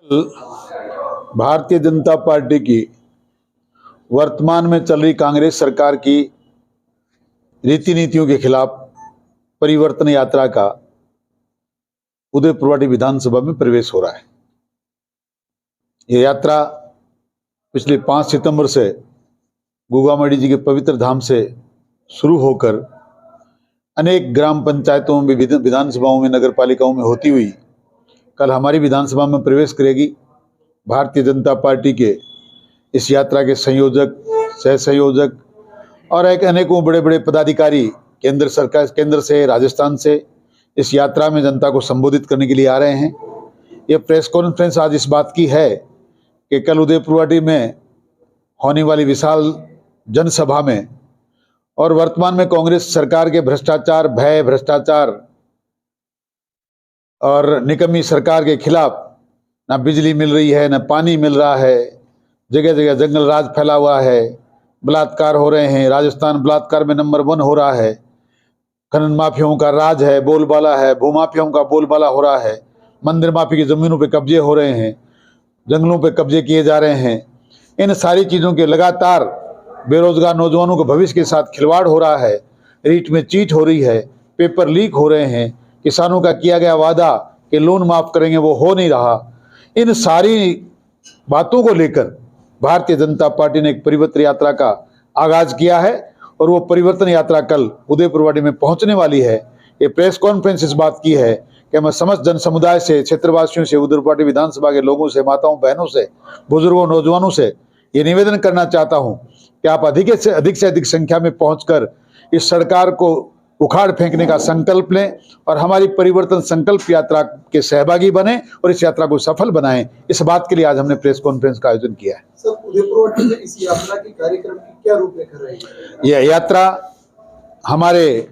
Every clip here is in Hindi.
भारतीय जनता पार्टी की वर्तमान में चल रही कांग्रेस सरकार की रीति नीतियों के खिलाफ परिवर्तन यात्रा का उदयपुरवाटी विधानसभा में प्रवेश हो रहा है। यह यात्रा पिछले 5 सितंबर से गुगामड़ी जी के पवित्र धाम से शुरू होकर अनेक ग्राम पंचायतों में, विधानसभाओं में, नगर पालिकाओं में होती हुई कल हमारी विधानसभा में प्रवेश करेगी। भारतीय जनता पार्टी के इस यात्रा के संयोजक, सह संयोजक और एक अनेकों बड़े बड़े पदाधिकारी केंद्र सरकार, केंद्र से, राजस्थान से इस यात्रा में जनता को संबोधित करने के लिए आ रहे हैं। यह प्रेस कॉन्फ्रेंस आज इस बात की है कि कल उदयपुरवाटी में होने वाली विशाल जनसभा में और वर्तमान में कांग्रेस सरकार के भ्रष्टाचार, भ्रष्टाचार और निकम्मी सरकार के खिलाफ ना बिजली मिल रही है, ना पानी मिल रहा है, जगह जगह जंगल राज फैला हुआ है, बलात्कार हो रहे हैं। राजस्थान बलात्कार में नंबर 1 हो रहा है। खनन माफियाओं का राज है, बोलबाला है, भूमाफियाओं का बोलबाला हो रहा है। मंदिर माफी की जमीनों पे कब्जे हो रहे हैं, जंगलों पे कब्जे किए जा रहे हैं। इन सारी चीज़ों के लगातार बेरोजगार नौजवानों के भविष्य के साथ खिलवाड़ हो रहा है, रीट में चीट हो रही है, पेपर लीक हो रहे हैं, किसानों का किया गया वादा कि लोन माफ करेंगे वो हो नहीं रहा। इन सारी बातों को लेकर भारतीय जनता पार्टी ने एक परिवर्तन यात्रा का आगाज किया है और वो परिवर्तन यात्रा कल उदयपुरवाटी में पहुंचने वाली है। ये प्रेस कॉन्फ्रेंस इस बात की है कि मैं समस्त जन समुदाय से, क्षेत्रवासियों से, उदयपुरवाटी विधानसभा के लोगों से, माताओं बहनों से, बुजुर्गों, नौजवानों से ये निवेदन करना चाहता हूं कि आप अधिक से अधिक संख्या में पहुंचकर इस सरकार को उखाड़ फेंकने का संकल्प लें और हमारी परिवर्तन संकल्प यात्रा के सहभागी बने और इस यात्रा को सफल बनाएं। इस बात के लिए आज हमने प्रेस कॉन्फ्रेंस का आयोजन किया है। सर, उदयपुरवाटी में इस यात्रा की कार्यक्रम की क्या रूपरेखा रहेगी? यह यात्रा हमारे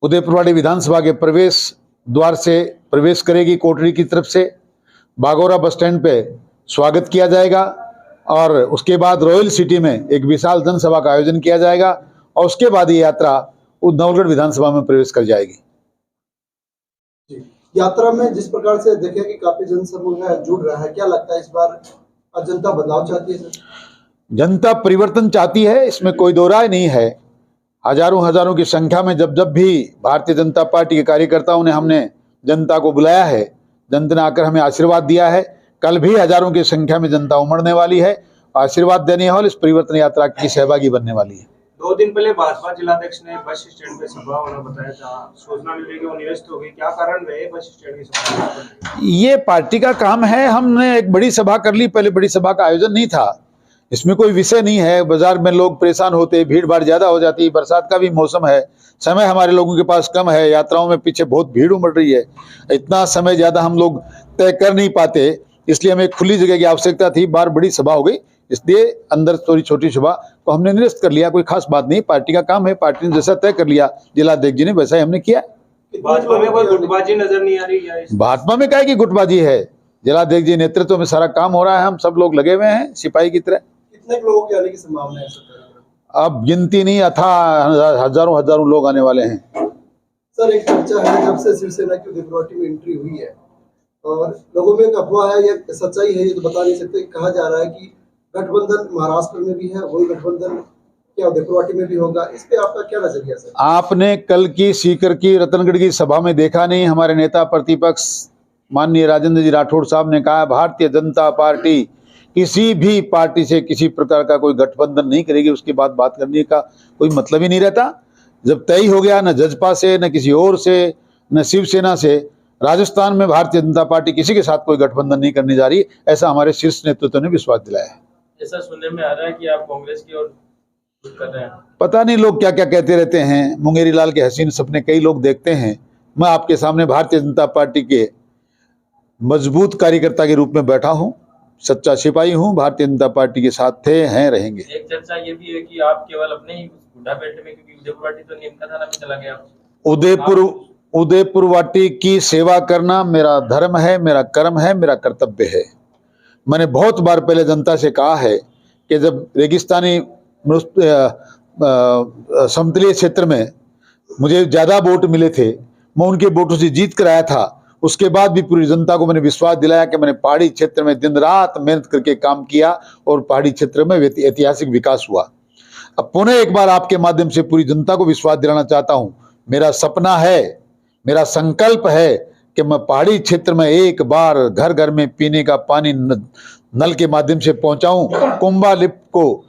उदयपुरवाटी विधानसभा के प्रवेश द्वार से प्रवेश करेगी। कोटरी की तरफ से बागोरा बस स्टैंड पे स्वागत किया जाएगा और उसके बाद रॉयल सिटी में एक विशाल जनसभा का आयोजन किया जाएगा और उसके बाद ये यात्रा नवलगढ़ विधानसभा में प्रवेश कर जाएगी। यात्रा में जिस प्रकार से देखें कि काफी जनसमूह जुड़ रहा है, क्या लगता है इस बार जनता बदलाव चाहती है? जनता परिवर्तन चाहती है, इसमें कोई दो राय नहीं है। हजारों की संख्या में जब भी भारतीय जनता पार्टी के कार्यकर्ताओं ने हमने जनता को बुलाया है, जनता ने आकर हमें आशीर्वाद दिया है। कल भी हजारों की संख्या में जनता उमड़ने वाली है, आशीर्वाद देने और इस परिवर्तन यात्रा की सहभागी बनने वाली है। 2 दिन पहले भाजपा जिलाध्यक्ष ने बस स्टैंड पे सभा होना बताया था, सूचना मिली कि वो निरस्त हो गई। क्या कारण रहे बस स्टैंड की सभा? ये पार्टी का काम है। हमने एक बड़ी सभा कर ली, पहले बड़ी सभा का आयोजन नहीं था। इसमें कोई विषय नहीं है। बाजार में लोग परेशान होते, भीड़ भाड़ ज्यादा हो जाती, बरसात का भी मौसम है, समय हमारे लोगों के पास कम है, यात्राओं में पीछे बहुत भीड़ उमड़ रही है, इतना समय ज्यादा हम लोग तय कर नहीं पाते, इसलिए हमें खुली जगह की आवश्यकता थी। बार बड़ी सभा हो गई, इसलिए अंदर थोड़ी छोटी सभा को हमने निरस्त कर लिया। कोई खास बात नहीं, पार्टी का काम है, पार्टी ने जैसा तय कर लिया जिलाध्यक्ष जी ने वैसा ही हमने किया। भाजपा में कोई गुटबाजी नजर नहीं आ रही है? भाजपा में क्या की गुटबाजी है? जिलाध्यक्ष जी नेतृत्व में सारा काम हो रहा है, हम सब लोग लगे हुए हैं सिपाही की तरह। कितने लोगों के आने की संभावना है? अब गिनती नहीं, अथा हजारों लोग आने वाले हैं। सर, एक चर्चा है जब से शिवसेना की उदयपुरवाटी में एंट्री हुई है और लोगों में एक अफवाह है, ये सच्चाई है ये तो बता नहीं सकते, कहा जा रहा है कि गठबंधन महाराष्ट्र में भी है, वही गठबंधन क्या उदयपुरवाटी में भी होगा? इस पे आपका क्या नजरिया सर? आपने कल की सीकर की रतनगढ़ की सभा में देखा नहीं? हमारे नेता प्रतिपक्ष माननीय राजेंद्र जी राठौड़ साहब ने कहा भारतीय जनता पार्टी किसी भी पार्टी से किसी प्रकार का कोई गठबंधन नहीं करेगी। उसके बाद बात करने का कोई मतलब ही नहीं रहता। जब तय हो गया, न जजपा से, न किसी और से, न शिवसेना से, राजस्थान में भारतीय जनता पार्टी किसी के साथ कोई गठबंधन नहीं करने जा रही, ऐसा हमारे शीर्ष नेतृत्व ने विश्वास दिलाया है। ऐसा सुनने में आ रहा है कि आप कांग्रेस की ओर कर रहे हैं। पता नहीं लोग क्या क्या कहते रहते हैं। मुंगेरी लाल के हसीन सपने कई लोग देखते हैं। मैं आपके सामने भारतीय जनता पार्टी के मजबूत कार्यकर्ता के रूप में बैठा हूं, सच्चा सिपाही हूं, भारतीय जनता पार्टी के साथ थे, हैं, रहेंगे। एक चर्चा ये भी है कि आप केवल अपने ही बुढ़ा बेटे में, क्योंकि उदयपुरवाटी तो नीम का थाना में चला गया। उदयपुरवाटी की सेवा करना मेरा धर्म है, मेरा कर्म है, मेरा कर्तव्य है। मैंने बहुत बार पहले जनता से कहा है कि जब रेगिस्तानी समतलीय क्षेत्र में मुझे ज़्यादा वोट मिले थे, मैं उनके वोटों से जीत कर आया था। उसके बाद भी पूरी जनता को मैंने विश्वास दिलाया कि मैंने पहाड़ी क्षेत्र में दिन रात मेहनत करके काम किया और पहाड़ी क्षेत्र में ऐतिहासिक विकास हुआ। अब पुनः एक बार आपके माध्यम से पूरी जनता को विश्वास दिलाना चाहता हूं, मेरा सपना है, मेरा संकल्प है कि मैं पहाड़ी क्षेत्र में एक बार घर घर में पीने का पानी नल के माध्यम से पहुंचाऊं, कुंभा लिफ्ट को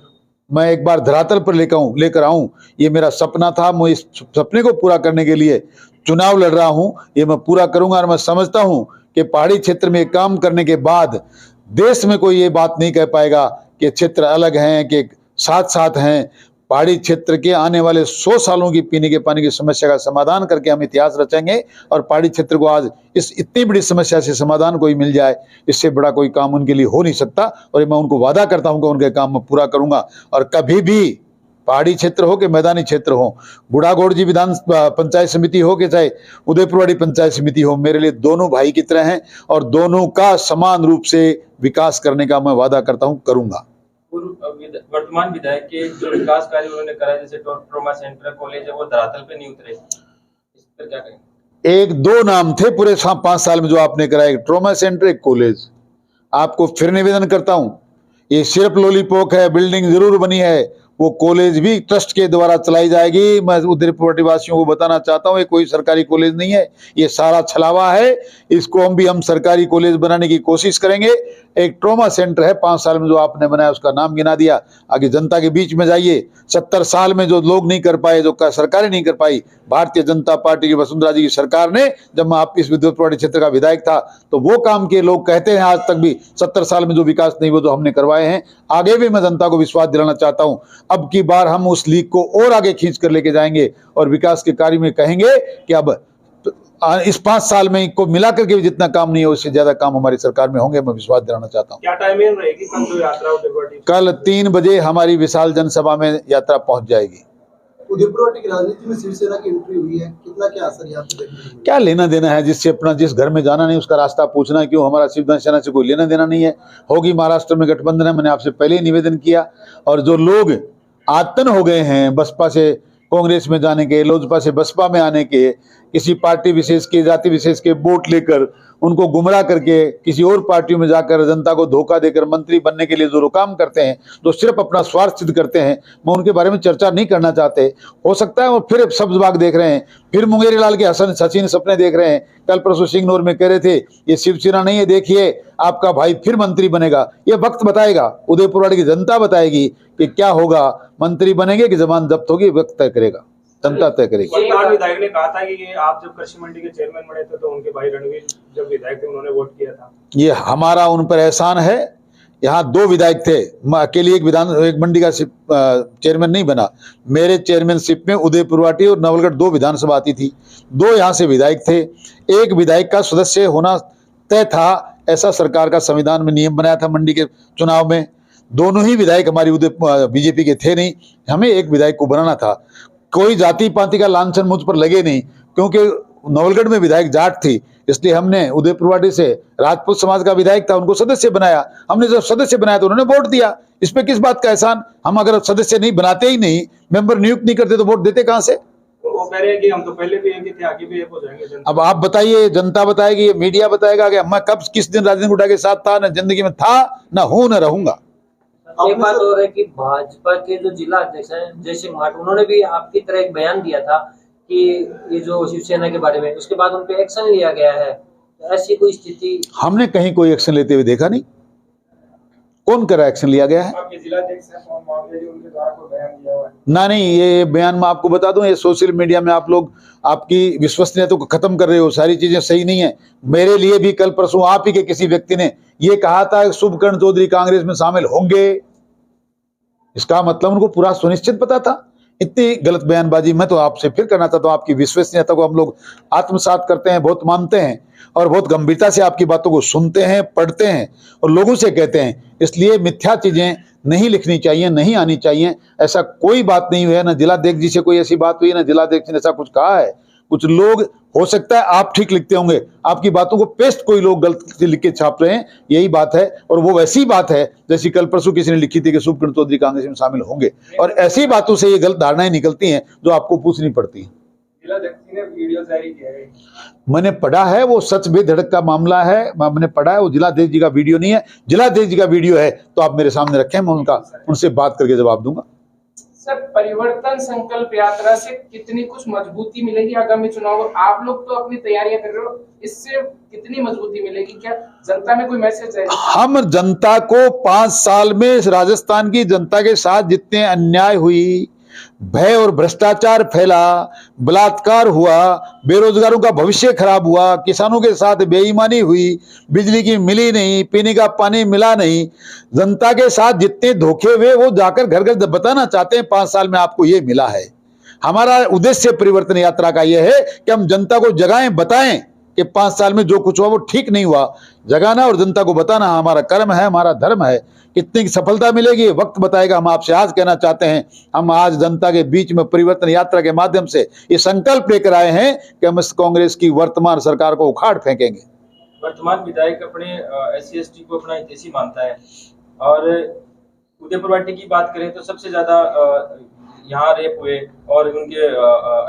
मैं एक बार धरातल पर लेकर आऊं। ये मेरा सपना था। मैं इस सपने को पूरा करने के लिए चुनाव लड़ रहा हूं। ये मैं पूरा करूंगा और मैं समझता हूं कि पहाड़ी क्षेत्र में काम करने के बाद देश में कोई ये बात नहीं कह पाएगा कि क्षेत्र अलग हैं, कि साथ साथ हैं। पहाड़ी क्षेत्र के आने वाले 100 सालों की पीने के पानी की समस्या का समाधान करके हम इतिहास रचेंगे और पहाड़ी क्षेत्र को आज इस इतनी बड़ी समस्या से समाधान कोई मिल जाए, इससे बड़ा कोई काम उनके लिए हो नहीं सकता। और मैं उनको वादा करता हूं कि उनके काम मैं पूरा करूंगा। और कभी भी पहाड़ी क्षेत्र हो कि मैदानी क्षेत्र हो, बुढ़ागोड़ जी विधान पंचायत समिति हो कि चाहे उदयपुरवाड़ी पंचायत समिति हो, मेरे लिए दोनों भाई की तरह हैं और दोनों का समान रूप से विकास करने का मैं वादा करता हूं, करूंगा। वर्तमान विधायक के जो विकास कार्य उन्होंने करा, जैसे ट्रॉमा सेंटर, कॉलेज है, वो धरातल पे नहीं उतरे, इस पर क्या कहेंगे? एक दो नाम थे पूरे 5 साल में जो आपने कराया, एक ट्रॉमा सेंटर, एक कॉलेज। आपको फिर निवेदन करता हूं, ये सिर्फ लॉलीपॉप है, बिल्डिंग जरूर बनी है, वो कॉलेज भी ट्रस्ट के द्वारा चलाई जाएगी। मैं उदयपुर वासियों को बताना चाहता हूँ, ये कोई सरकारी कॉलेज नहीं है, ये सारा छलावा है। इसको हम सरकारी कॉलेज बनाने की कोशिश करेंगे। एक ट्रॉमा सेंटर है 5 साल में जो आपने बनाया, उसका नाम गिना दिया। आगे जनता के बीच में जाइए, 70 साल में जो लोग नहीं कर पाए, जो सरकारें नहीं कर पाई, भारतीय जनता पार्टी की वसुंधरा जी की सरकार ने, जब मैं आप इस उदयपुर क्षेत्र का विधायक था तो वो काम किए। लोग कहते हैं आज तक भी 70 साल में जो विकास नहीं वो तो हमने करवाए हैं। आगे भी मैं जनता को विश्वास दिलाना चाहता हूं, अब की बार हम उस लीग को और आगे खींच कर लेके जाएंगे और विकास के कार्य में कहेंगे कि अब इस 5 साल में को मिला करके भी जितना काम नहीं है उससे ज्यादा काम हमारी सरकार में होंगे। मैं विश्वास दिलाना चाहता हूं। क्या टाइमिंग रहेगी कल जो यात्रा उदयपुर? कल 3 बजे हमारी विशाल जनसभा में यात्रा पहुंच जाएगी। उदयपुर की राजनीति में शिवसेना की एंट्री हुई है, कितना क्या असर यहाँ पे देखने को मिला? क्या लेना देना है, जिससे अपना जिस घर में जाना नहीं उसका रास्ता पूछना क्यों? हमारा शिवसेना से कोई लेना देना नहीं है। होगी महाराष्ट्र में गठबंधन है, मैंने आपसे पहले ही निवेदन किया। और जो लोग आतन हो गए हैं बसपा से कांग्रेस में जाने के, लोजपा से बसपा में आने के, किसी पार्टी विशेष के, जाति विशेष के वोट लेकर उनको गुमराह करके किसी और पार्टियों में जाकर जनता को धोखा देकर मंत्री बनने के लिए जो काम करते हैं, जो सिर्फ अपना स्वार्थ सिद्ध करते हैं, मैं उनके बारे में चर्चा नहीं करना चाहते। हो सकता है वो फिर सब्ज बाग देख रहे हैं, फिर मुंगेरी लाल के सचिन सपने देख रहे हैं। कल परसों सिंगनौर में कह रहे थे ये शिवसेना नहीं है, देखिए आपका भाई फिर मंत्री बनेगा। ये वक्त बताएगा, उदयपुरवाड़ी की जनता बताएगी कि क्या होगा, मंत्री बनेंगे कि जबान जब्त होगी, वक्त तय करेगा, जनता तय करेगी। वर्तमान विधायक ने कहा था कि आप जब कृषि मंडी के चेयरमैन बने थे तो उनके भाई रणवीर जब विधायक थे उन्होंने वोट किया था। ये हमारा उन पर एहसान है। यहाँ 2 विधायक थे, मैं अकेले एक मंडी का चेयरमैन नहीं बना। मेरे चेयरमैनशिप में उदयपुरवाटी और नवलगढ़ 2 विधानसभा आती थी, 2 यहाँ से विधायक थे। एक विधायक का सदस्य होना तय था, ऐसा सरकार का संविधान में नियम बनाया था। मंडी के चुनाव में दोनों ही विधायक हमारी बीजेपी के थे नहीं, हमें एक विधायक को बनाना था। कोई जाति पाति का लांछन मुझ पर लगे नहीं, क्योंकि नवलगढ़ में विधायक जाट थी, इसलिए हमने उदयपुरवाड़ी से राजपूत समाज का विधायक था, उनको सदस्य बनाया। हमने जब सदस्य बनाया तो उन्होंने वोट दिया। इस पे किस बात का एहसान? हम अगर सदस्य नहीं बनाते ही नहीं, मेंबर नियुक्त नहीं करते तो वोट देते कहां से? वो कह रहे हैं कि हम तो पहले भी एक ही थे, आगे भी एक हो जाएंगे। अब आप बताइए, जनता बताएगी, मीडिया बताएगा कि मैं कब किस दिन राजनीतिक गुंडा के साथ था, न जिंदगी में था, न हूं, न रहूंगा। एक बात और है कि भाजपा के जो जिला अध्यक्ष हैं जय सिंह माट, उन्होंने भी आपकी तरह एक बयान दिया था कि ये जो शिवसेना के बारे में, उसके बाद उन पे एक्शन लिया गया है। ऐसी कोई स्थिति हमने कहीं कोई एक्शन लेते हुए देखा नहीं। कौन कर एक्शन लिया गया है? आपके जिला अध्यक्ष हैं सोम मावले जी, उनके द्वारा कोई बयान दिया हुआ है? ना, नहीं, ये बयान मैं आपको बता दूं, ये सोशल मीडिया में आप लोग आपकी विश्वसनीयता को खत्म कर रहे हो, सारी चीजें सही नहीं है। मेरे लिए भी कल परसों आप ही के किसी व्यक्ति ने ये कहा था शुभकर्ण चौधरी कांग्रेस में शामिल होंगे, इसका मतलब उनको पूरा सुनिश्चित पता था। इतनी गलत बयानबाजी मैं तो आपसे फिर करना चाहता हूं। आपकी विश्वसनीयता को हम लोग आत्मसात करते हैं, बहुत मानते हैं और बहुत गंभीरता से आपकी बातों को सुनते हैं, पढ़ते हैं और लोगों से कहते हैं। इसलिए मिथ्या चीजें नहीं लिखनी चाहिए, नहीं आनी चाहिए। ऐसा कोई बात नहीं हुई है, न जिलाध्यक्ष जी से कोई ऐसी बात हुई है, न जिलाध्यक्ष ने ऐसा कुछ कहा है। कुछ लोग, हो सकता है आप ठीक लिखते होंगे, आपकी बातों को पेस्ट कोई लोग गलत लिख के छाप रहे हैं, यही बात है। और वो वैसी बात है जैसी कल परसों किसी ने लिखी थी कि शुभकर्ण चौधरी कांग्रेस में शामिल होंगे, और ऐसी बातों से ये गलत धारणाएं निकलती हैं जो आपको पूछनी पड़ती हैं। जिलाध्यक्ष ने वीडियो जारी किया है। मैंने पढ़ा है, वो सच बेधड़क का मामला है, मैंने पढ़ा है, वो जिलाध्यक्ष जी का वीडियो नहीं है। जिलाध्यक्ष जी का वीडियो है तो आप मेरे सामने रखें, मैं उनसे बात करके जवाब दूंगा। सर, परिवर्तन संकल्प यात्रा से कितनी कुछ मजबूती मिलेगी आगामी चुनाव? आप लोग तो अपनी तैयारियां कर रहे हो, इससे कितनी मजबूती मिलेगी? क्या जनता में कोई मैसेज है? हम जनता को 5 साल में राजस्थान की जनता के साथ जितने अन्याय हुई, भय और भ्रष्टाचार फैला, बलात्कार हुआ, बेरोजगारों का भविष्य खराब हुआ, किसानों के साथ बेईमानी हुई, बिजली की मिली नहीं, पीने का पानी मिला नहीं, जनता के साथ जितने धोखे हुए वो जाकर घर घर बताना चाहते हैं 5 साल में आपको ये मिला है। हमारा उद्देश्य परिवर्तन यात्रा का यह है कि हम जनता को जगाएं, बताएं कि 5 साल में जो कुछ हुआ वो ठीक नहीं हुआ। जगाना और जनता को बताना हमारा कर्म है, हमारा धर्म है। कितनी सफलता मिलेगी वक्त बताएगा। हम आपसे आज कहना चाहते हैं, हम आज जनता के बीच में परिवर्तन यात्रा के माध्यम से ये संकल्प लेकर आए हैं कि हम इस कांग्रेस की वर्तमान सरकार को उखाड़ फेंकेंगे। वर्तमान विधायक अपने SC/ST को अपना हितैषी मानता है, और उदयपुर वाटी की बात करें तो सबसे ज्यादा यहाँ रेप हुए और उनके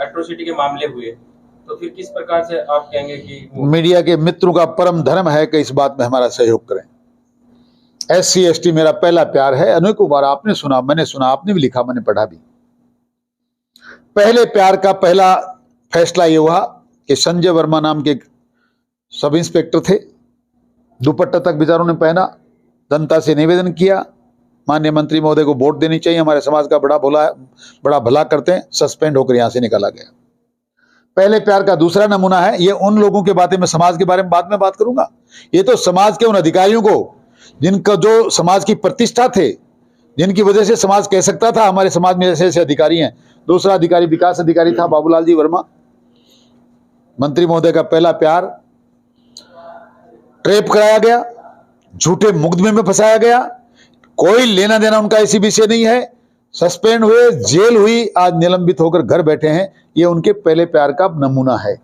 एट्रोसिटी के मामले हुए, तो फिर किस प्रकार से आप कहेंगे कि मीडिया के मित्रों का परम धर्म है कि इस बात में हमारा सहयोग करें। SC/ST मेरा पहला प्यार है। अनेकों बार आपने सुना, मैंने सुना, आपने भी लिखा, मैंने पढ़ा भी। पहले प्यार का पहला फैसला ये हुआ कि संजय वर्मा नाम के सब इंस्पेक्टर थे, दुपट्टा तक बेचारों ने पहना, जनता से निवेदन किया माननीय मंत्री महोदय को वोट देनी चाहिए, हमारे समाज का बड़ा भला करते हैं, सस्पेंड होकर यहां से निकाला गया। पहले प्यार का दूसरा नमूना है, ये उन लोगों के बातें में समाज के बारे में बाद में बात करूंगा। ये तो समाज के उन अधिकारियों को जिनका जो समाज की प्रतिष्ठा थे, जिनकी वजह से समाज कह सकता था हमारे समाज में ऐसे ऐसे अधिकारी हैं। दूसरा अधिकारी विकास अधिकारी था बाबूलाल जी वर्मा। मंत्री महोदय का पहला प्यार ट्रेप कराया गया, झूठे मुकदमे में फंसाया गया, कोई लेना देना उनका इसी विषय नहीं है, सस्पेंड हुए, जेल हुई, आज निलंबित होकर घर बैठे हैं। ये उनके पहले प्यार का नमूना है।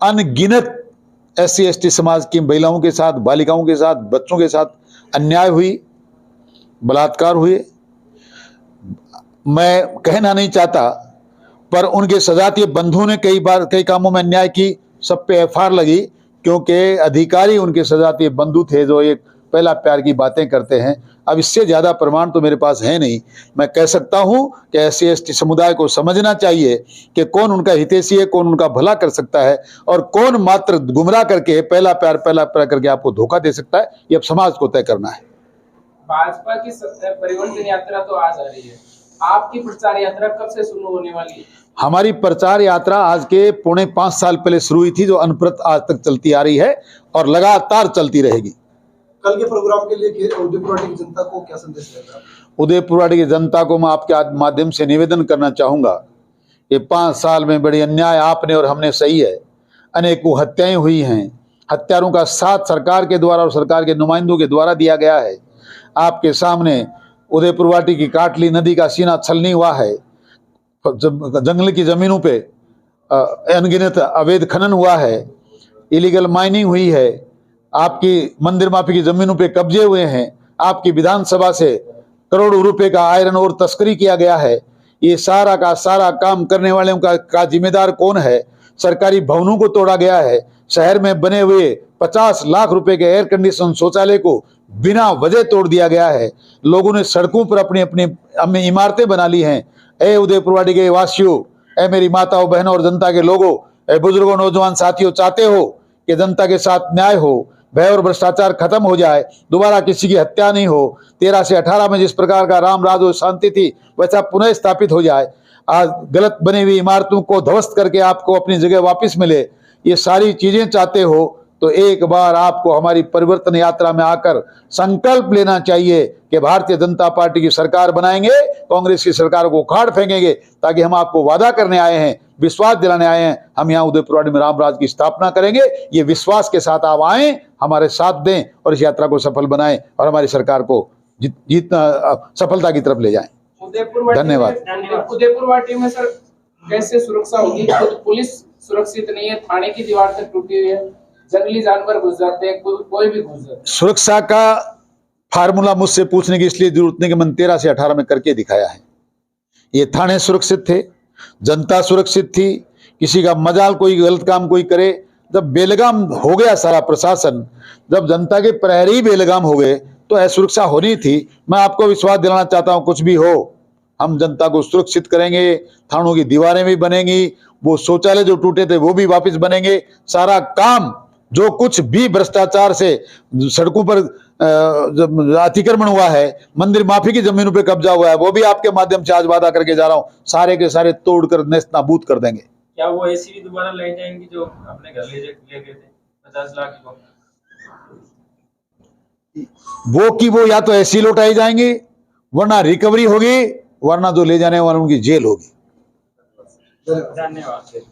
अनगिनत SC/ST समाज की महिलाओं के साथ, बालिकाओं के साथ, बच्चों के साथ अन्याय हुई, बलात्कार हुए। मैं कहना नहीं चाहता, पर उनके सजातीय बंधुओं ने कई बार कई कामों में अन्याय की, सब पे FIR लगी, क्योंकि अधिकारी उनके सजातीय बंधु थे जो एक पहला प्यार की बातें करते हैं। अब इससे ज्यादा प्रमाण तो मेरे पास है नहीं। मैं कह सकता हूं कि SC/ST समुदाय को समझना चाहिए कि कौन उनका हितैषी है, कौन उनका भला कर सकता है, और कौन मात्र गुमराह करके पहला प्यार करके आपको धोखा दे सकता है। ये अब समाज को तय करना है। भाजपा की परिवर्तन यात्रा तो आज आ रही है, आपकी प्रचार यात्रा कब से शुरू होने वाली है? हमारी प्रचार यात्रा आज के 4.5 साल पहले शुरू हुई थी, जो अनवरत आज तक चलती आ रही है और लगातार चलती रहेगी। कल के प्रोग्राम के लिए उदयपुर वाटी की जनता को क्या संदेश देगा? उदयपुर वाटी की जनता को मैं आपके माध्यम से निवेदन करना चाहूंगा, ये 5 साल में बड़ी अन्याय आपने और हमने सही है। अनेकों हत्याएं हुई हैं, हत्यारों का साथ सरकार के द्वारा और सरकार के नुमाइंदों के द्वारा दिया गया है। आपके सामने उदयपुर वाटी की काटली नदी का सीना छलनी हुआ है, जंगल की जमीनों पे अनगिनत अवैध खनन हुआ है, इलीगल माइनिंग हुई है, आपकी मंदिर माफी की जमीनों पे कब्जे हुए हैं, आपकी विधानसभा से करोड़ों रुपए का आयरन और तस्करी किया गया है। ये सारा का सारा काम करने वालों का जिम्मेदार कौन है? सरकारी भवनों को तोड़ा गया है। शहर में बने हुए 50 लाख रुपए के एयर कंडीशन शौचालय को बिना वजह तोड़ दिया गया है। लोगों ने सड़कों पर अपनी अपनी इमारतें बना ली हैं। ए उदयपुर वाटी के वासियों, ए मेरी माताओं बहनों और जनता के लोगों, ए बुजुर्गों नौजवान साथियों, चाहते हो कि जनता के साथ न्याय हो, भय और भ्रष्टाचार खत्म हो जाए, दोबारा किसी की हत्या नहीं हो, 13 से 18 में जिस प्रकार का राम राज और शांति थी वैसा पुनः स्थापित हो जाए, आज गलत बनी हुई इमारतों को ध्वस्त करके आपको अपनी जगह वापस मिले, ये सारी चीजें चाहते हो तो एक बार आपको हमारी परिवर्तन यात्रा में आकर संकल्प लेना चाहिए कि भारतीय जनता पार्टी की सरकार बनाएंगे, कांग्रेस की सरकार को उखाड़ फेंकेंगे, ताकि हम आपको वादा करने आए हैं, विश्वास दिलाने आए हैं, हम यहाँ उदयपुर वाटी में रामराज की स्थापना करेंगे। ये विश्वास के साथ आप आए, हमारे साथ दें और इस यात्रा को सफल बनाएं और हमारी सरकार को सफलता की तरफ ले जाएं। धन्यवाद। उदयपुर वाटी में सर कैसे सुरक्षा होगी? खुद पुलिस सुरक्षित नहीं है, थाने की दीवार तक टूटी हुई है, जंगली जानवर घुस जाते हैं, कोई भी घुस जाता है। सुरक्षा का फार्मूला मुझसे पूछने की इसलिए जरूरत नहीं कि मैंने 13 से 18 में करके दिखाया है। ये थाने सुरक्षित थे, जनता सुरक्षित थी, किसी का मजाल कोई गलत काम कोई करे। जब बेलगाम हो गया सारा प्रशासन, जब जनता के प्रहरी बेलगाम हो गए तो असुरक्षा होनी थी। मैं आपको विश्वास दिलाना चाहता हूं, कुछ भी हो हम जनता को सुरक्षित करेंगे। थानों की दीवारें भी बनेंगी, वो शौचालय जो टूटे थे वो भी वापस बनेंगे। सारा काम जो कुछ भी भ्रष्टाचार से सड़कों पर अतिक्रमण हुआ है, मंदिर माफी की जमीनों पे कब्जा हुआ है, वो भी आपके माध्यम से आज वादा करके जा रहा हूं, सारे के सारे तोड़कर नेस्तनाबूद कर देंगे। क्या वो ऐसी भी दोबारा ले जाएंगी जो अपने घर ले गए थे 50 लाख को? वो या तो ऐसी लौटाई जाएंगी, वरना रिकवरी होगी, वरना जो ले जाने वाले उनकी जेल होगी। धन्यवाद। धन्यवाद।